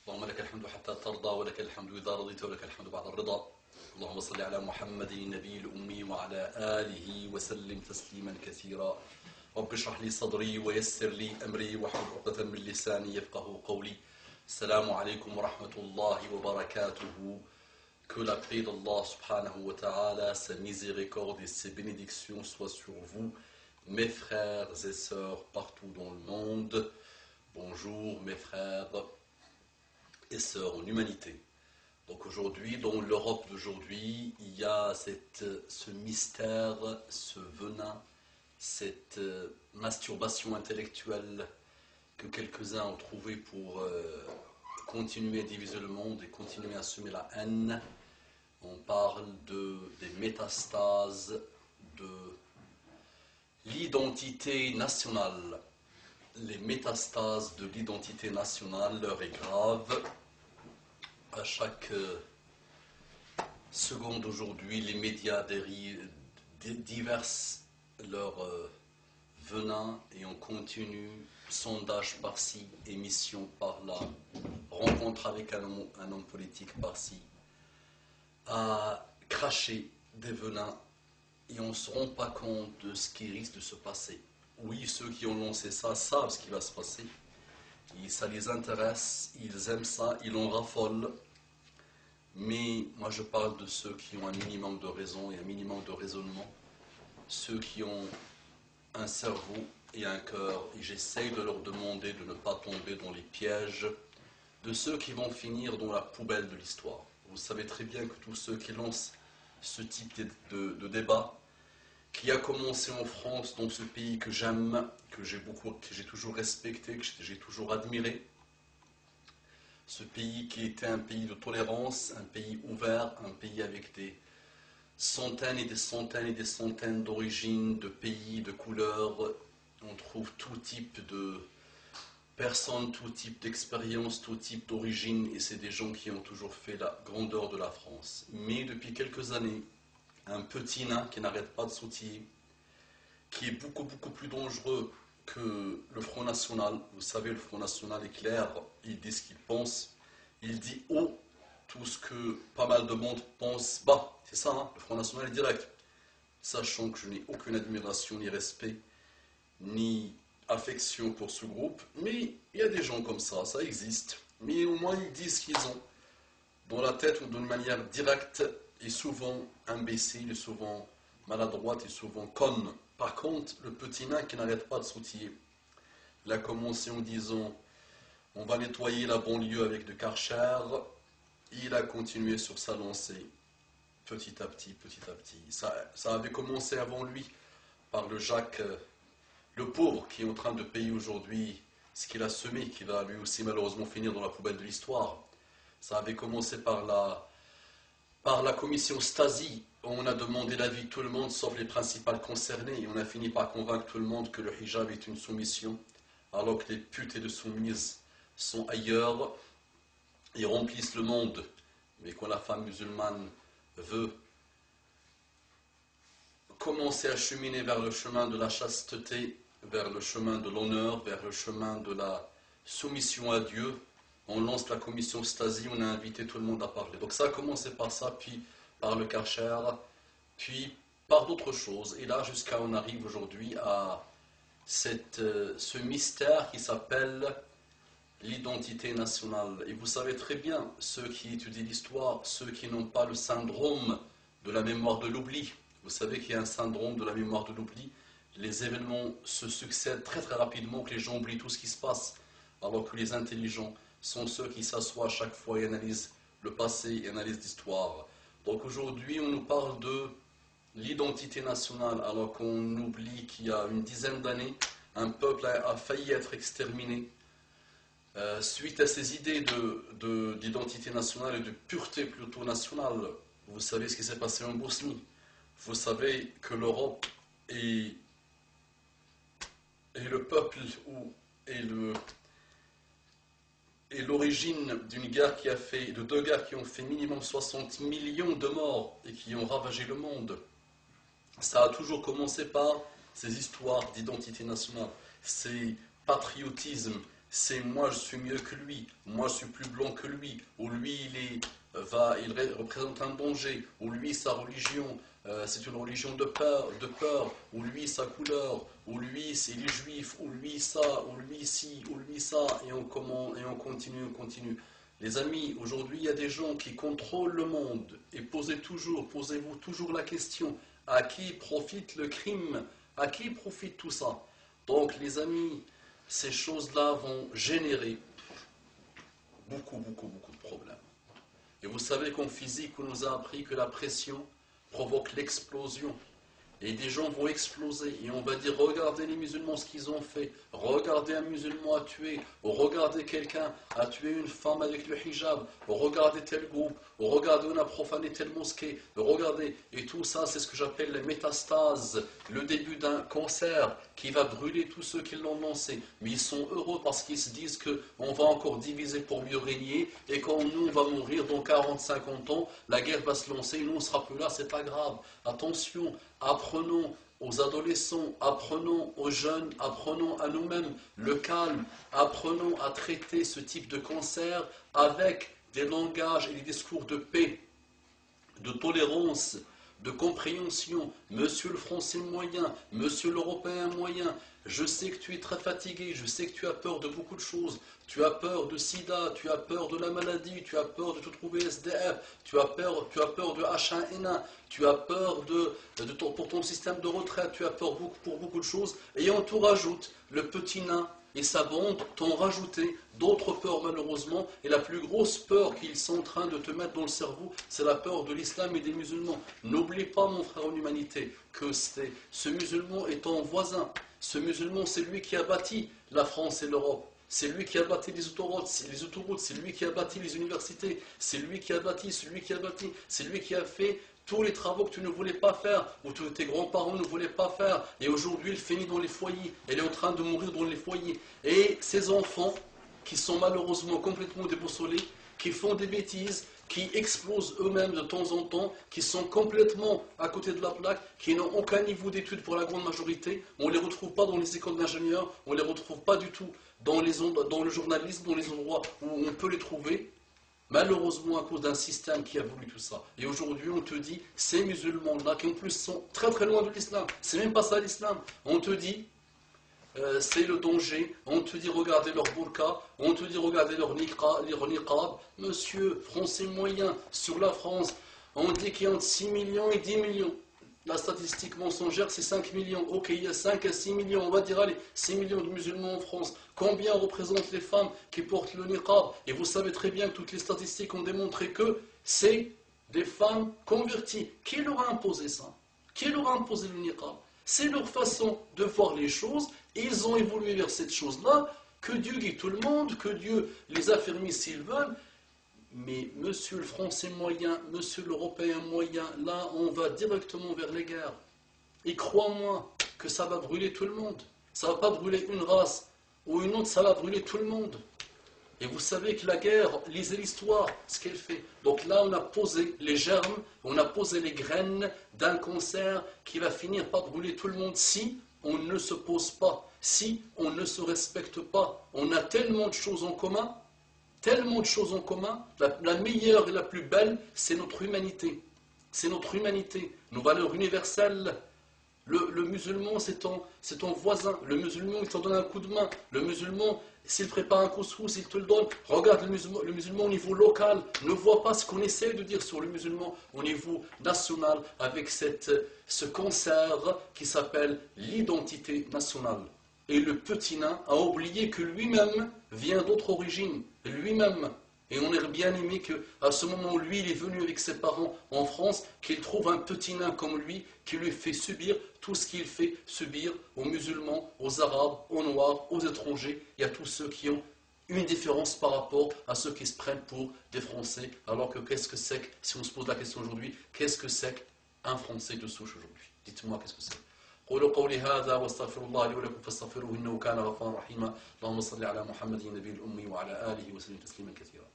اللهم لك الحمد حتى ترضى ولك الحمد إذا رضيت ولك الحمد بعد الرضا. اللهم صل على محمد النبي الأمي وعلى آله وسلم تسليما كثيرا. رب اشرح لي صدري ويسر لي أمري واحلل عقدة من لساني يفقهوا قولي. السلام عليكم ورحمة الله وبركاته. Que la paix d'Allah subhanahu wa ta'ala, sa miséricorde et ses bénédictions soient sur vous, mes frères et sœurs partout dans le monde. Bonjour mes frères et sœurs en humanité. Donc aujourd'hui, dans l'Europe d'aujourd'hui, il y a ce mystère, ce venin, cette masturbation intellectuelle que quelques-uns ont trouvé pour continuer à diviser le monde et continuer à semer la haine. On parle des métastases de l'identité nationale. Les métastases de l'identité nationale, l'heure est grave. À chaque seconde aujourd'hui, les médias diversent leur venin et on continue, sondage par-ci, émission par-là, rencontre avec un homme politique par-ci, à cracher des venins et on ne se rend pas compte de ce qui risque de se passer. Oui, ceux qui ont lancé ça savent ce qui va se passer. Et ça les intéresse, ils aiment ça, ils en raffolent. Mais moi je parle de ceux qui ont un minimum de raison et un minimum de raisonnement. Ceux qui ont un cerveau et un cœur. Et j'essaye de leur demander de ne pas tomber dans les pièges de ceux qui vont finir dans la poubelle de l'histoire. Vous savez très bien que tous ceux qui lancent ce type de débat, qui a commencé en France, dans ce pays que j'aime, que j'ai toujours respecté, que j'ai toujours admiré. Ce pays qui était un pays de tolérance, un pays ouvert, un pays avec des centaines et des centaines et des centaines d'origines, de pays, de couleurs. On trouve tout type de personnes, tout type d'expérience, tout type d'origine, et c'est des gens qui ont toujours fait la grandeur de la France. Mais depuis quelques années, un petit nain qui n'arrête pas de sautiller, qui est beaucoup plus dangereux que le Front National. Vous savez, le Front National est clair, il dit ce qu'il pense, il dit haut tout ce que pas mal de monde pense bas. C'est ça, hein, le Front National est direct. Sachant que je n'ai aucune admiration, ni respect, ni affection pour ce groupe, mais il y a des gens comme ça existe. Mais au moins ils disent ce qu'ils ont dans la tête ou d'une manière directe, et souvent imbécile, et souvent maladroite, et souvent conne. Par contre, le petit nain qui n'arrête pas de sautiller, il a commencé en disant on va nettoyer la banlieue avec de Karcher, il a continué sur sa lancée, petit à petit. Ça avait commencé avant lui, par le Jacques, le pauvre, qui est en train de payer aujourd'hui ce qu'il a semé, qui va lui aussi malheureusement finir dans la poubelle de l'histoire. Ça avait commencé par la commission Stasi, où on a demandé l'avis de tout le monde, sauf les principales concernées, et on a fini par convaincre tout le monde que le hijab est une soumission, alors que les putes et de soumises sont ailleurs, et remplissent le monde. Mais quand la femme musulmane veut commencer à cheminer vers le chemin de la chasteté, vers le chemin de l'honneur, vers le chemin de la soumission à Dieu, on lance la commission Stasi, on a invité tout le monde à parler. Donc ça a commencé par ça, puis par le Karcher, puis par d'autres choses. Et là, jusqu'à on arrive aujourd'hui à ce mystère qui s'appelle l'identité nationale. Et vous savez très bien, ceux qui étudient l'histoire, ceux qui n'ont pas le syndrome de la mémoire de l'oubli, vous savez qu'il y a un syndrome de la mémoire de l'oubli. Les événements se succèdent très rapidement, que les gens oublient tout ce qui se passe, alors que les intelligents sont ceux qui s'assoient à chaque fois et analysent le passé et analysent l'histoire. Donc aujourd'hui, on nous parle de l'identité nationale, alors qu'on oublie qu'il y a une dizaine d'années, un peuple a failli être exterminé suite à ces idées d'identité nationale et de pureté plutôt nationale. Vous savez ce qui s'est passé en Bosnie. Vous savez que l'Europe est le peuple et l'origine d'une guerre de deux guerres qui ont fait minimum 60 millions de morts et qui ont ravagé le monde. Ça a toujours commencé par ces histoires d'identité nationale, ces patriotismes, c'est moi je suis mieux que lui, moi je suis plus blanc que lui, ou lui il représente un danger, ou lui sa religion c'est une religion de peur, ou lui sa couleur, ou lui c'est les juifs, ou lui ça, ou lui ci, ou lui ça, et on continue, on continue. Les amis, aujourd'hui il y a des gens qui contrôlent le monde, et posez-vous toujours la question, à qui profite le crime? À qui profite tout ça? Donc les amis, ces choses-là vont générer beaucoup de problèmes. Et vous savez qu'en physique, on nous a appris que la pression provoque l'explosion. Et des gens vont exploser. Et on va dire, regardez les musulmans ce qu'ils ont fait. Regardez un musulman a tué. Ou regardez quelqu'un a tué une femme avec le hijab. Ou regardez tel groupe. Ou regardez on a profané telle mosquée. Ou regardez. Et tout ça, c'est ce que j'appelle les métastases. Le début d'un cancer qui va brûler tous ceux qui l'ont lancé. Mais ils sont heureux parce qu'ils se disent qu'on va encore diviser pour mieux régner. Et quand nous, on va mourir dans 40-50 ans, la guerre va se lancer. Et nous, on ne sera plus là. C'est pas grave. Attention. Apprenons aux adolescents, apprenons aux jeunes, apprenons à nous-mêmes le calme, apprenons à traiter ce type de cancer avec des langages et des discours de paix, de tolérance, de compréhension. Monsieur le Français moyen, monsieur l'Européen moyen, je sais que tu es très fatigué, je sais que tu as peur de beaucoup de choses. Tu as peur de sida, tu as peur de la maladie, tu as peur de te trouver SDF, tu as peur de H1N1, tu as peur pour ton système de retraite, tu as peur pour beaucoup de choses. Et on te rajoute le petit nain et sa bande t'ont rajouté d'autres peurs malheureusement. Et la plus grosse peur qu'ils sont en train de te mettre dans le cerveau, c'est la peur de l'islam et des musulmans. N'oublie pas mon frère en humanité que ce musulman est ton voisin. Ce musulman c'est lui qui a bâti la France et l'Europe. C'est lui qui a bâti les autoroutes, c'est lui qui a bâti les universités, c'est lui qui a bâti, c'est lui qui a fait tous les travaux que tu ne voulais pas faire, ou que tes grands-parents ne voulaient pas faire, et aujourd'hui il finit dans les foyers, il est en train de mourir dans les foyers. Et ces enfants, qui sont malheureusement complètement déboussolés, qui font des bêtises, qui explosent eux-mêmes de temps en temps, qui sont complètement à côté de la plaque, qui n'ont aucun niveau d'études pour la grande majorité, on ne les retrouve pas dans les écoles d'ingénieurs, on ne les retrouve pas du tout dans le journalisme, dans les endroits où on peut les trouver, malheureusement à cause d'un système qui a voulu tout ça. Et aujourd'hui on te dit, ces musulmans-là, qui en plus sont très très loin de l'islam, c'est même pas ça l'islam, on te dit, c'est le danger, on te dit regardez leur burqa, on te dit regardez leur niqab. Monsieur, français moyen, sur la France, on dit qu'il y a entre 6 millions et 10 millions. La statistique mensongère, c'est 5 millions. Ok, il y a 5 à 6 millions, on va dire, allez, 6 millions de musulmans en France. Combien représentent les femmes qui portent le niqab? Et vous savez très bien que toutes les statistiques ont démontré que c'est des femmes converties. Qui leur a imposé ça? Qui leur a imposé le niqab? C'est leur façon de voir les choses. Et ils ont évolué vers cette chose-là. Que Dieu guide tout le monde, que Dieu les affermisse s'ils veulent. Mais monsieur le Français moyen, monsieur l'Européen moyen, là on va directement vers les guerres. Et crois-moi que ça va brûler tout le monde. Ça ne va pas brûler une race ou une autre, ça va brûler tout le monde. Et vous savez que la guerre, lisez l'histoire, ce qu'elle fait. Donc là on a posé les germes, on a posé les graines d'un cancer qui va finir par brûler tout le monde si on ne se pose pas, si on ne se respecte pas. On a tellement de choses en commun. Tellement de choses en commun, la meilleure et la plus belle, c'est notre humanité. C'est notre humanité, nos valeurs universelles. Le musulman, c'est ton voisin. Le musulman, il te donne un coup de main. Le musulman, s'il prépare un couscous, il te le donne. Regarde le musulman au niveau local. Ne vois pas ce qu'on essaie de dire sur le musulman au niveau national avec ce cancer qui s'appelle l'identité nationale. Et le petit nain a oublié que lui-même vient d'autre origine, lui-même. Et on aurait bien aimé qu'à ce moment où lui il est venu avec ses parents en France, qu'il trouve un petit nain comme lui qui lui fait subir tout ce qu'il fait subir aux musulmans, aux arabes, aux noirs, aux étrangers et à tous ceux qui ont une différence par rapport à ceux qui se prennent pour des Français. Alors que qu'est-ce que c'est, si on se pose la question aujourd'hui, qu'est-ce que c'est qu'un Français de souche aujourd'hui? Dites-moi qu'est-ce que c'est. قولوا قولي هذا واستغفر الله لي ولكم فاستغفروه انه كان غفارا رحيما اللهم صل على محمد النبي الامي وعلى اله وسلم تسليما كثيرا